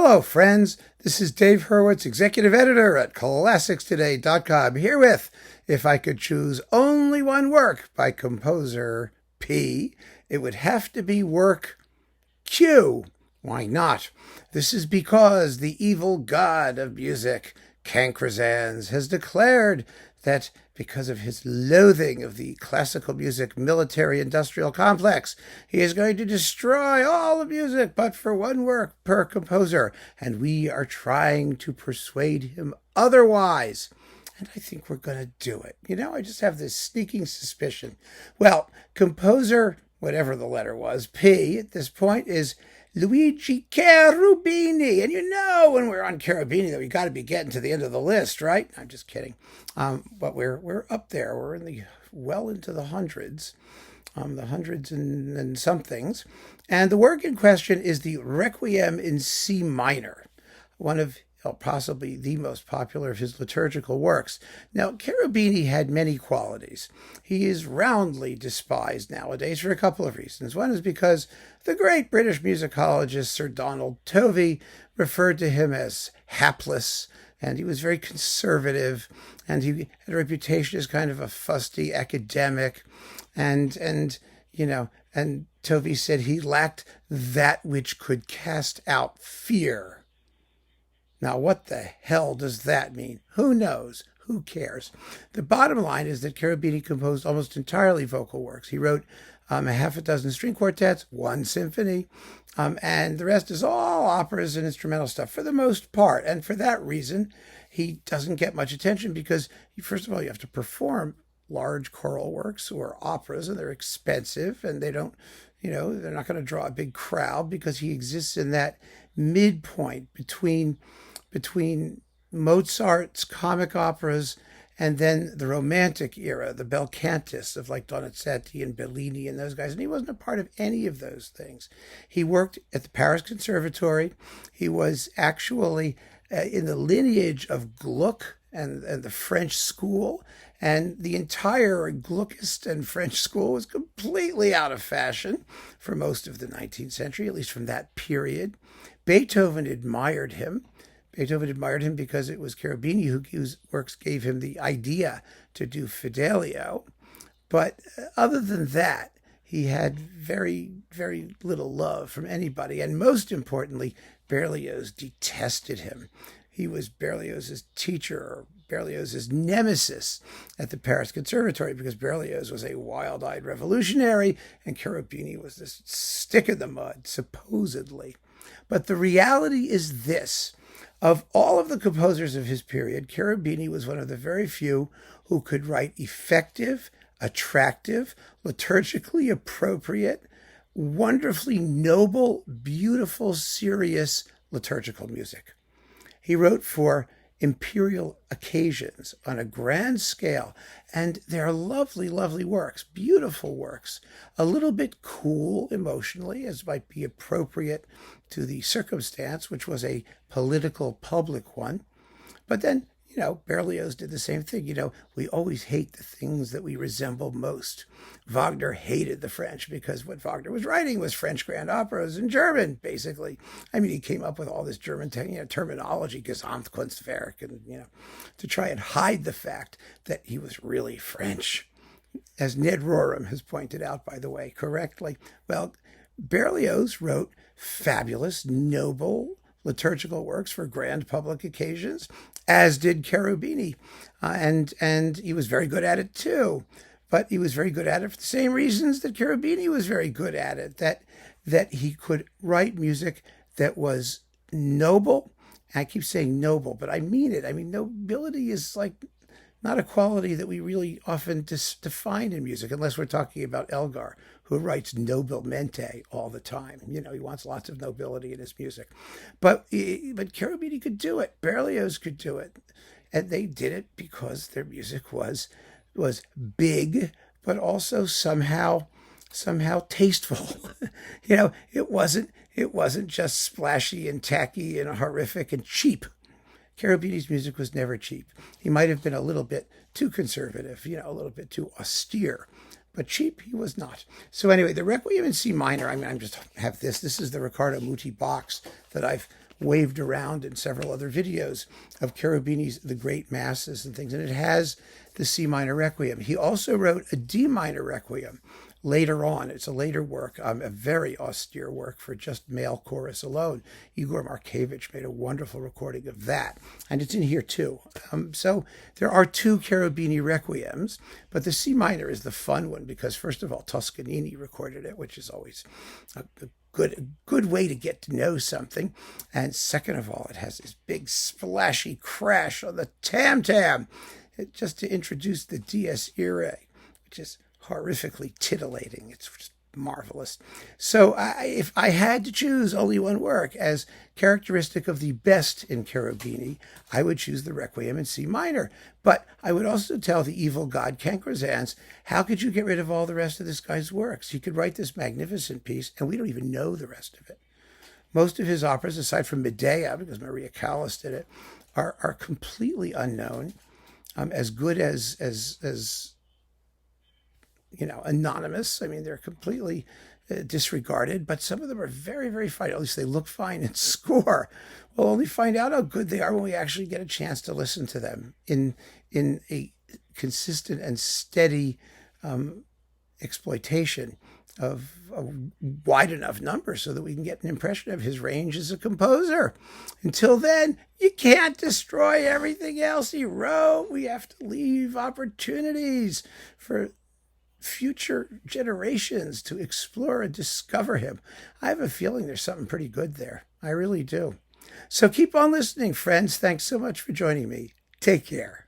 Hello, friends. This is Dave Hurwitz, executive editor at ClassicsToday.com, here with If I Could Choose Only One Work by composer P, it would have to be work Q. Why not? This is because the evil god of music, Cancresans, has declared that because of his loathing of the classical music military-industrial complex, he is going to destroy all the music but for one work per composer, and we are trying to persuade him otherwise. And I think we're going to do it. I just have this sneaking suspicion. Well, composer, whatever the letter was, P at this point, is Luigi Cherubini. And when we're on Cherubini that we got to be getting to the end of the list, right? I'm just kidding. But we're up there. We're into the hundreds. The hundreds and somethings. And the work in question is the Requiem in C minor, one of possibly the most popular of his liturgical works. Now, Cherubini had many qualities. He is roundly despised nowadays for a couple of reasons. One is because the great British musicologist Sir Donald Tovey referred to him as hapless, and he was very conservative, and he had a reputation as kind of a fusty academic, and Tovey said he lacked that which could cast out fear. Now, what the hell does that mean? Who knows? Who cares? The bottom line is that Cherubini composed almost entirely vocal works. He wrote a half a dozen string quartets, one symphony, and the rest is all operas and instrumental stuff for the most part. And for that reason, he doesn't get much attention because, first of all, you have to perform large choral works or operas, and they're expensive, and they don't, they're not going to draw a big crowd because he exists in that midpoint between Mozart's comic operas and then the Romantic era, the bel cantists of like Donizetti and Bellini and those guys. And he wasn't a part of any of those things. He worked at the Paris Conservatory. He was actually in the lineage of Gluck and the French school. And the entire Gluckist and French school was completely out of fashion for most of the 19th century, at least from that period. Beethoven admired him. Because it was Cherubini whose works gave him the idea to do Fidelio. But other than that, he had very, very little love from anybody. And most importantly, Berlioz detested him. He was Berlioz's teacher, or Berlioz's nemesis at the Paris Conservatory, because Berlioz was a wild-eyed revolutionary and Cherubini was this stick in the mud, supposedly. But the reality is this. Of all of the composers of his period, Cherubini was one of the very few who could write effective, attractive, liturgically appropriate, wonderfully noble, beautiful, serious liturgical music. He wrote for imperial occasions on a grand scale, and they're lovely, lovely works, beautiful works, a little bit cool emotionally, as might be appropriate to the circumstance, which was a political public one. But then, Berlioz did the same thing. We always hate the things that we resemble most. Wagner hated the French because what Wagner was writing was French grand operas in German, basically. I mean, he came up with all this German terminology, Gesamtkunstwerk, and, to try and hide the fact that he was really French, as Ned Rorem has pointed out, by the way, correctly. Well, Berlioz wrote fabulous, noble, liturgical works for grand public occasions, as did Cherubini. And he was very good at it too. But he was very good at it for the same reasons that Cherubini was very good at it, that he could write music that was noble. And I keep saying noble, but I mean it. I mean, nobility is like not a quality that we really often define in music, unless we're talking about Elgar, who writes nobilmente all the time. He wants lots of nobility in his music. But Cherubini could do it. Berlioz could do it. And they did it because their music was big, but also somehow tasteful. It wasn't just splashy and tacky and horrific and cheap. Cherubini's music was never cheap. He might have been a little bit too conservative, a little bit too austere, but cheap he was not. So anyway, the Requiem in C minor, I just have this. This is the Riccardo Muti box that I've waved around in several other videos of Cherubini's The Great Masses and things. And it has the C minor Requiem. He also wrote a D minor Requiem later on. It's a later work, a very austere work for just male chorus alone. Igor Markevich made a wonderful recording of that, and it's in here too. So there are 2 Cherubini Requiems, but the C minor is the fun one because, first of all, Toscanini recorded it, which is always a good way to get to know something. And second of all, it has this big splashy crash on the tam-tam, just to introduce the dies irae, which is horrifically titillating. It's just marvelous. So if I had to choose only one work as characteristic of the best in Cherubini, I would choose the Requiem in C minor. But I would also tell the evil god Cancrozance, how could you get rid of all the rest of this guy's works? He could write this magnificent piece, and we don't even know the rest of it. Most of his operas, aside from Medea, because Maria Callas did it, are completely unknown, as good as anonymous. I mean, they're completely disregarded, but some of them are very, very fine. At least they look fine and score. We'll only find out how good they are when we actually get a chance to listen to them in a consistent and steady exploitation of a wide enough number so that we can get an impression of his range as a composer. Until then, you can't destroy everything else he wrote. We have to leave opportunities for future generations to explore and discover him. I have a feeling there's something pretty good there. I really do. So keep on listening, friends. Thanks so much for joining me. Take care.